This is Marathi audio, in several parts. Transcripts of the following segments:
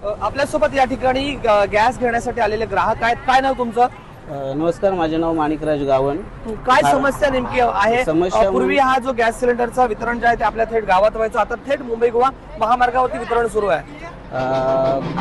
आपल्यासोबत या ठिकाणी गॅस घेण्यासाठी आलेले ग्राहक आहेत. काय नाव तुमचं? नमस्कार, माझे नाव माणिकराज गावण. काय समस्या नेमकी आहे? समस्या पूर्वी हा जो गॅस सिलेंडरचा वितरण जे आहे ते आपल्या थेट गावात व्हायचं, आता थेट मुंबई गोवा महामार्गावरती वितरण सुरू आहे.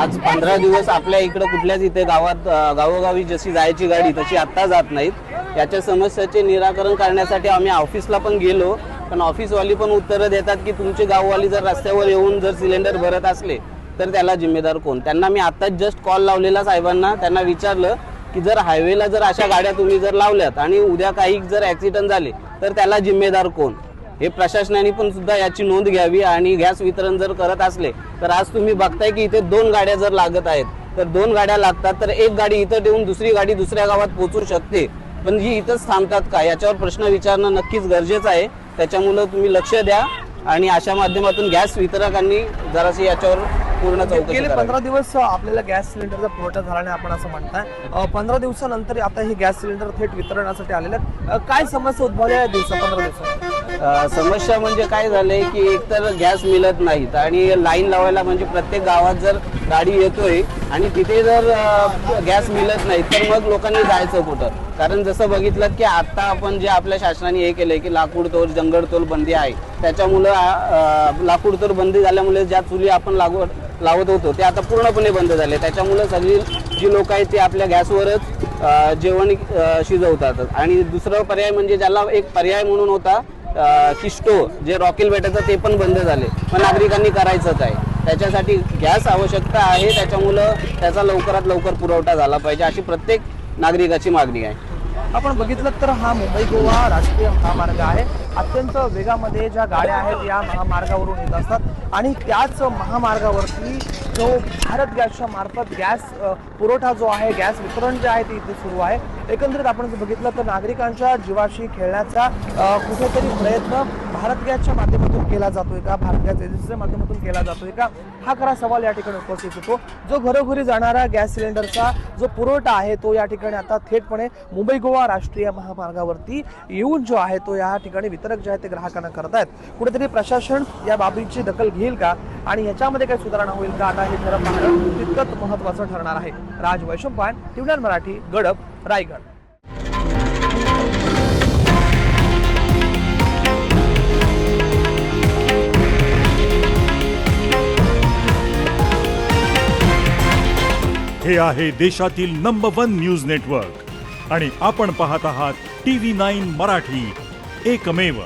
आज 15 दिवस आपल्या इकडे कुठल्याच इथे गावात गावोगावी जशी जायची गाडी तशी आत्ता जात नाहीत. याच्या समस्याचे निराकरण करण्यासाठी आम्ही ऑफिसला पण गेलो, पण ऑफिसवाली पण उत्तरं देतात की तुमचे गाववाली जर रस्त्यावर येऊन जर सिलेंडर भरत असले तर त्याला जिम्मेदार कोण. त्यांना मी आत्ताच जस्ट कॉल लावलेला साहेबांना, त्यांना विचारलं की जर हायवेला जर अशा गाड्या तुम्ही जर लावल्यात आणि उद्या काही जर ॲक्सिडेंट झाले तर त्याला जिम्मेदार कोण. हे प्रशासनाने पण सुद्धा याची नोंद घ्यावी. आणि गॅस वितरण जर करत असले तर आज तुम्ही बघताय की इथे 2 गाड्या जर लागत आहेत तर 2 गाड्या लागतात तर एक गाडी इथं ठेवून दुसरी गाडी दुसऱ्या गावात पोहोचू शकते, पण ही इथंच थांबतात का, याच्यावर प्रश्न विचारणं नक्कीच गरजेचं आहे. त्याच्यामुळं तुम्ही लक्ष द्या आणि अशा माध्यमातून गॅस वितरकांनी जराशी याच्यावर पूर्ण चौकशी गेले करावी. 15 दिवस आपल्याला गॅस सिलेंडरचा पुरवठा झाला नाही आपण असं म्हणताय. 15 दिवसानंतर आता हे गॅस सिलेंडर थेट वितरणासाठी आलेले आहेत. काय समस्या उद्भवल्या या 15 दिवसात? समस्या म्हणजे काय झालंय की एकतर गॅस मिळत नाहीत आणि लाईन लावायला म्हणजे प्रत्येक गावात जर गाडी येतोय आणि तिथे जर गॅस मिळत नाही तर मग लोकांनी जायचं कुठं. कारण जसं बघितलं की आता आपण जे आपल्या शासनाने हे केलंय की लाकूड तोड जंगलतोड बंदी आहे, त्याच्यामुळं लाकूड तोड बंदी झाल्यामुळे ज्या चुली आपण लावत होतो ते आता पूर्णपणे बंद झाले. त्याच्यामुळं सगळी जी लोक आहेत ते आपल्या गॅसवरच जेवण शिजवतात. आणि दुसरं पर्याय म्हणजे ज्याला एक पर्याय म्हणून होता की स्टोव जे रॉकेल भेटायचं ते पण बंद झाले. पण नागरिकांनी करायचं काय, त्याच्यासाठी गॅस आवश्यकता आहे, त्याच्यामुळं त्याचा लवकरात लवकर पुरवठा झाला पाहिजे अशी प्रत्येक नागरिकाची मागणी आहे. आपण बघितलं तर हा मुंबई गोवा राष्ट्रीय महामार्ग आहे. अत्यंत वेगामध्ये ज्या गाड्या आहेत या महामार्गावरून येत असतात आणि त्याच महामार्गावरती जो भारत गॅसच्या मार्फत गॅस पुरवठा जो आहे, गॅस वितरण जे आहे ते इथे सुरू आहे. एकंदरीत आपण जर बघितलं तर नागरिकांच्या जीवाशी खेळण्याचा कुठेतरी प्रयत्न भारत गॅसच्या माध्यमातून केला जातोय का, भारत गॅस एजन्सीच्या माध्यमातून केला जातोय का, हा खरा सवाल या ठिकाणी उपस्थित होतो. जो घरोघरी जाणारा गॅस सिलेंडरचा जो पुरवठा आहे तो या ठिकाणी आता थेटपणे मुंबई गोवा राष्ट्रीय महामार्गावरती येऊन जो आहे तो या ठिकाणी वितरक जे आहे ते ग्राहकांना करतायत. कुठेतरी प्रशासन या बाबीची दखल घेईल का आणि याच्यामध्ये काही सुधारणा होईल का, आता हे खरं पाहणं तितकंच महत्त्वाचं ठरणार आहे. राज वैशंपायन, टीव्ही मराठी, गडप, रायगड. हे आहे देशातील नंबर 1 न्यूज नेटवर्क आणि आपण पाहत आहात TV9 मराठी, एकमेव.